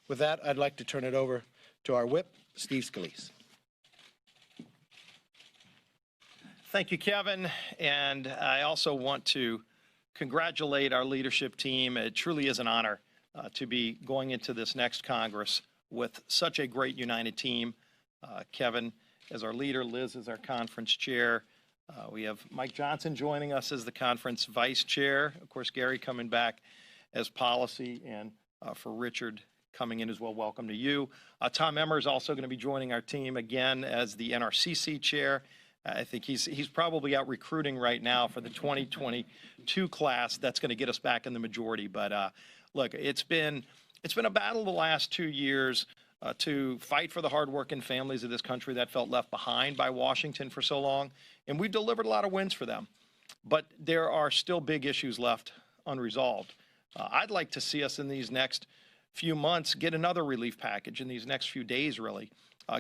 With that, I'd like to turn it over to our whip, Steve Scalise. Thank you, Kevin. And I also want to congratulate our leadership team. It truly is an honor to be going into this next Congress with such a great united team. Kevin as our leader, Liz as our conference chair. We have Mike Johnson joining us as the conference vice chair. Of course, Gary coming back as policy, and for Richard coming in as well, welcome to you. Tom Emmer is also going to be joining our team again as the NRCC chair. I think he's probably out recruiting right now for the 2022 class. That's going to get us back in the majority. But look, it's been a battle the last 2 years to fight for the hardworking families of this country that felt left behind by Washington for so long, and we've delivered a lot of wins for them. But there are still big issues left unresolved. I'd like to see us in these next few months get another relief package, in these next few days really,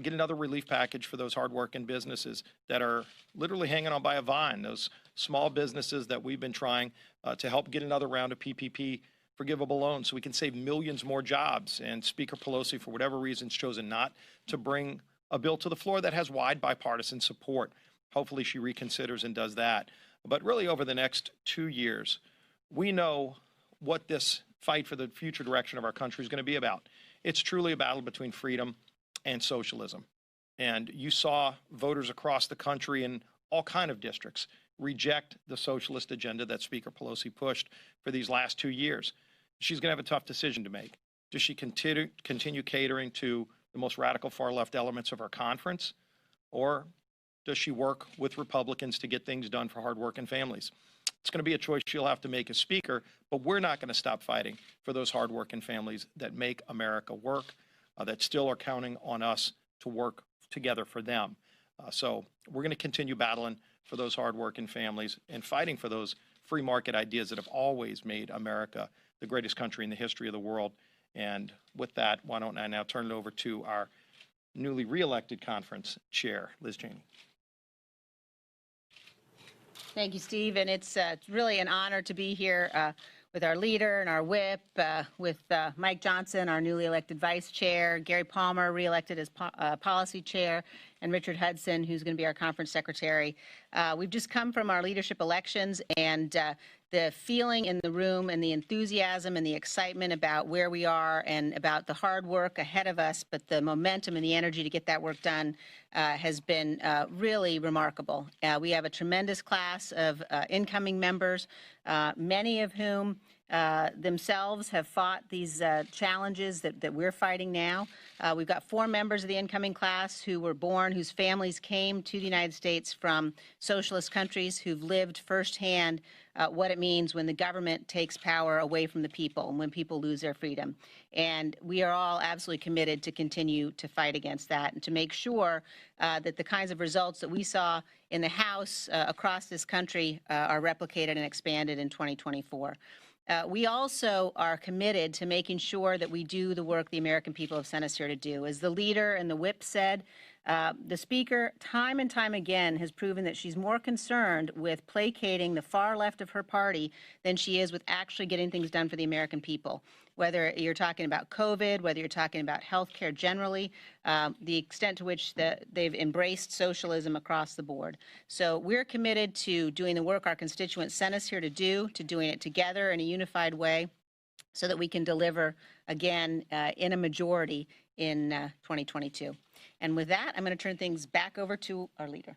get another relief package for those hardworking businesses that are literally hanging on by a vine, those small businesses that we've been trying to help get another round of PPP forgivable loans so we can save millions more jobs. And Speaker Pelosi, for whatever reason, has chosen not to bring a bill to the floor that has wide bipartisan support. Hopefully she reconsiders and does that. But really over the next 2 years, we know what this fight for the future direction of our country is going to be about. It's truly a battle between freedom and socialism. And you saw voters across the country in all kinds of districts reject the socialist agenda that Speaker Pelosi pushed for these last 2 years. She's going to have a tough decision to make. Does she continue catering to the most radical far left elements of our conference, or does she work with Republicans to get things done for hardworking families? It's going to be a choice she'll have to make as Speaker, but we're not going to stop fighting for those hardworking families that make America work, that still are counting on us to work together for them. So we're going to continue battling for those hardworking families and fighting for those free market ideas that have always made America the greatest country in the history of the world. And with that, why don't I now turn it over to our newly reelected conference chair, Liz Cheney. Thank you, Steve. And it's really an honor to be here with our leader and our whip, with Mike Johnson, our newly elected vice chair, Gary Palmer, reelected as policy chair, and Richard Hudson, who's going to be our conference secretary. We've just come from our leadership elections, and the feeling in the room and the enthusiasm and the excitement about where we are and about the hard work ahead of us, but the momentum and the energy to get that work done has been really remarkable. We have a tremendous class of incoming members, many of whom themselves have fought these challenges that we're fighting now. We've got 4 members of the incoming class who were born, whose families came to the United States from socialist countries, who've lived firsthand what it means when the government takes power away from the people and when people lose their freedom. And we are all absolutely committed to continue to fight against that and to make sure that the kinds of results that we saw in the House across this country are replicated and expanded in 2024. We also are committed to making sure that we do the work the American people have sent us here to do. As the leader and the whip said, the Speaker time and time again has proven that she's more concerned with placating the far left of her party than she is with actually getting things done for the American people. Whether you're talking about COVID, whether you're talking about health care generally, the extent to which they've embraced socialism across the board. So we're committed to doing the work our constituents sent us here to do, to doing it together in a unified way so that we can deliver, again, in a majority in 2022. And with that, I'm going to turn things back over to our leader.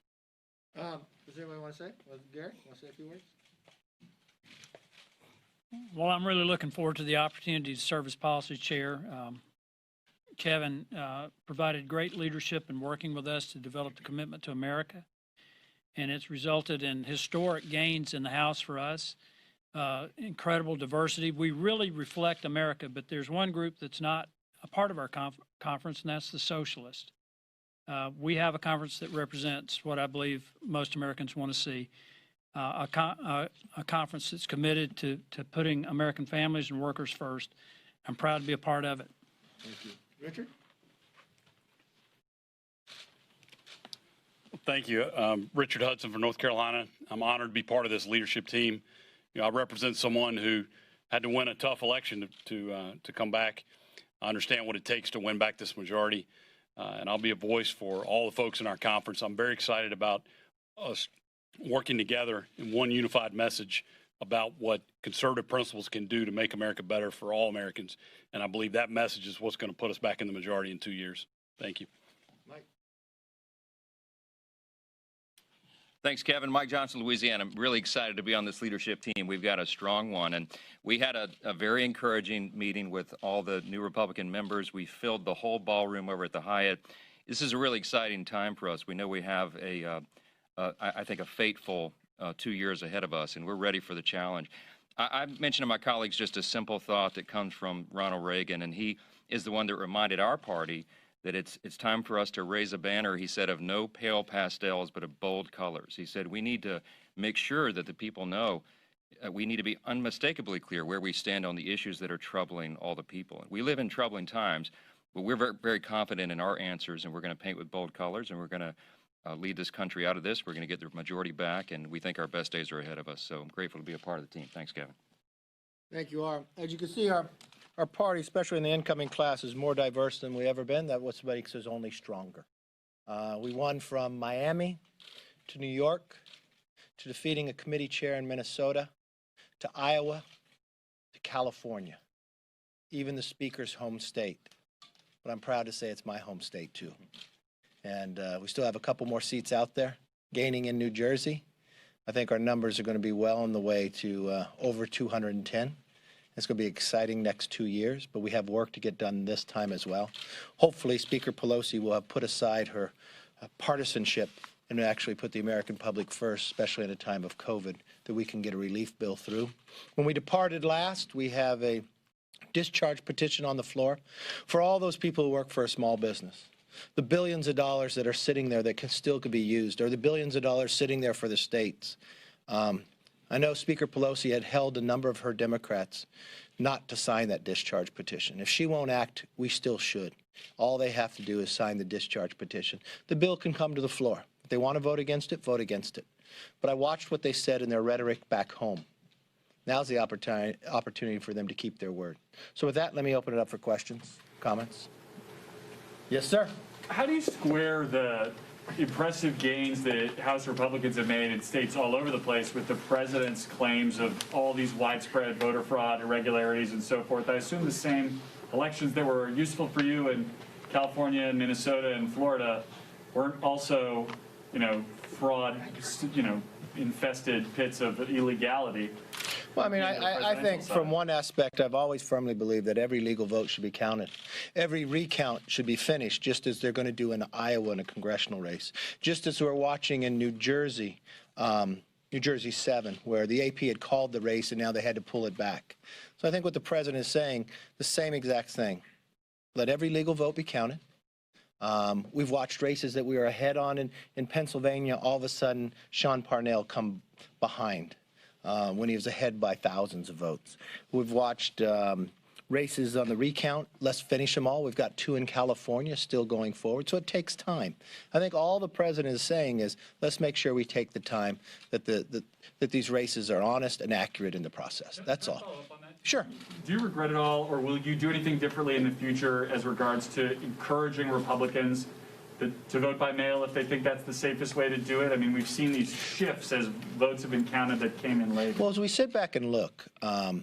Does anybody want to say? Gary, want to say a few words? Well, I'm really looking forward to the opportunity to serve as policy chair. Kevin provided great leadership in working with us to develop the commitment to America, and it's resulted in historic gains in the House for us, incredible diversity. We really reflect America, but there's one group that's not a part of our conference, and that's the socialists. We have a conference that represents what I believe most Americans want to see. A conference that's committed to putting American families and workers first. I'm proud to be a part of it. Thank you. Richard? Thank you. Richard Hudson from North Carolina. I'm honored to be part of this leadership team. You know, I represent someone who had to win a tough election to come back. I understand what it takes to win back this majority, and I'll be a voice for all the folks in our conference. I'm very excited about us working together in one unified message about what conservative principles can do to make America better for all Americans. And I believe that message is what's going to put us back in the majority in 2 years. Thank you. Mike. Thanks, Kevin. Mike Johnson, Louisiana. I'm really excited to be on this leadership team. We've got a strong one, and we had a very encouraging meeting with all the new Republican members. We filled the whole ballroom over at the Hyatt. This is a really exciting time for us. We know we have I think, a fateful 2 years ahead of us, and we're ready for the challenge. I mentioned to my colleagues just a simple thought that comes from Ronald Reagan, and he is the one that reminded our party that it's time for us to raise a banner, he said, of no pale pastels, but of bold colors. He said we need to make sure that the people know we need to be unmistakably clear where we stand on the issues that are troubling all the people. We live in troubling times, but we're very, very confident in our answers, and we're going to paint with bold colors, and we're going to lead this country out of this. We're going to get the majority back, and we think our best days are ahead of us. So I'm grateful to be a part of the team. Thanks, Kevin. Thank you, Ar. As you can see, our party, especially in the incoming class, is more diverse than we ever been. That what makes us only stronger. We won from Miami to New York, to defeating a committee chair in Minnesota, to Iowa, to California, even the Speaker's home state. But I'm proud to say it's my home state, too. And we still have a couple more seats out there, gaining in New Jersey. I think our numbers are going to be well on the way to over 210. It's going to be exciting next 2 years, but we have work to get done this time as well. Hopefully, Speaker Pelosi will have put aside her partisanship and actually put the American public first, especially in a time of COVID, that we can get a relief bill through. When we departed last, we have a discharge petition on the floor for all those people who work for a small business. The billions of dollars that are sitting there that still could be used, or the billions of dollars sitting there for the states. I know Speaker Pelosi had held a number of her Democrats not to sign that discharge petition. If she won't act, we still should. All they have to do is sign the discharge petition. The bill can come to the floor. If they want to vote against it, vote against it. But I watched what they said in their rhetoric back home. Now's the opportunity for them to keep their word. So with that, let me open it up for questions, comments. Yes, sir. How do you square the impressive gains that House Republicans have made in states all over the place with the president's claims of all these widespread voter fraud, irregularities, and so forth? I assume the same elections that were useful for you in California and Minnesota and Florida weren't also, fraud, infested pits of illegality. Well, I mean, I think from one aspect, I've always firmly believed that every legal vote should be counted. Every recount should be finished, just as they're going to do in Iowa in a congressional race. Just as we're watching in New Jersey 7, where the AP had called the race and now they had to pull it back. So I think what the president is saying, the same exact thing. Let every legal vote be counted. We've watched races that we were ahead on in Pennsylvania. All of a sudden, Sean Parnell come behind. When he was ahead by thousands of votes. We've watched races on the recount. Let's finish them all. We've got 2 in California still going forward, so it takes time. I think all the president is saying is let's make sure we take the time that that these races are honest and accurate in the process. That's all. Follow up on that? Sure. Do you regret it all, or will you do anything differently in the future as regards to encouraging Republicans to vote by mail if they think that's the safest way to do it? I mean, we've seen these shifts as votes have been counted that came in later. Well, as we sit back and look, I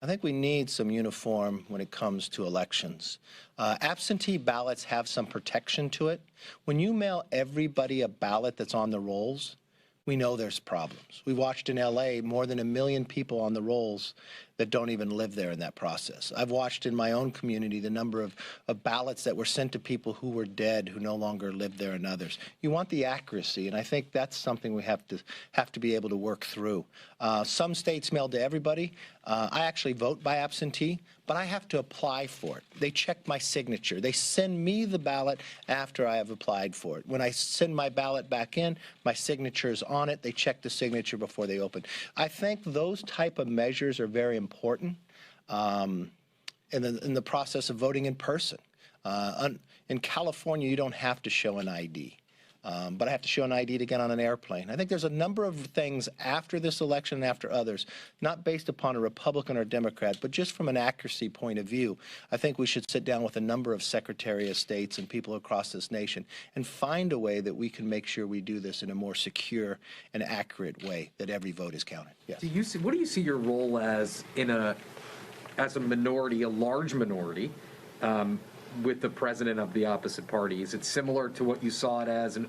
think we need some uniform when it comes to elections. Absentee ballots have some protection to it. When you mail everybody a ballot that's on the rolls, we know there's problems. We watched in LA more than 1 million people on the rolls that don't even live there in that process. I've watched in my own community the number of ballots that were sent to people who were dead, who no longer live there, and others. You want the accuracy, and I think that's something we have to be able to work through. Some states mail to everybody. I actually vote by absentee, but I have to apply for it. They check my signature. They send me the ballot after I have applied for it. When I send my ballot back in, my signature is on it. They check the signature before they open. I think those type of measures are very important in the process of voting in person. In California, you don't have to show an ID. But I have to show an ID to get on an airplane. I think there's a number of things after this election and after others, not based upon a Republican or Democrat, but just from an accuracy point of view. I think we should sit down with a number of Secretary of States and people across this nation and find a way that we can make sure we do this in a more secure and accurate way, that every vote is counted. Yes. What do you see your role as as a minority, a large minority, with the president of the opposite party? Is it similar to what you saw it as in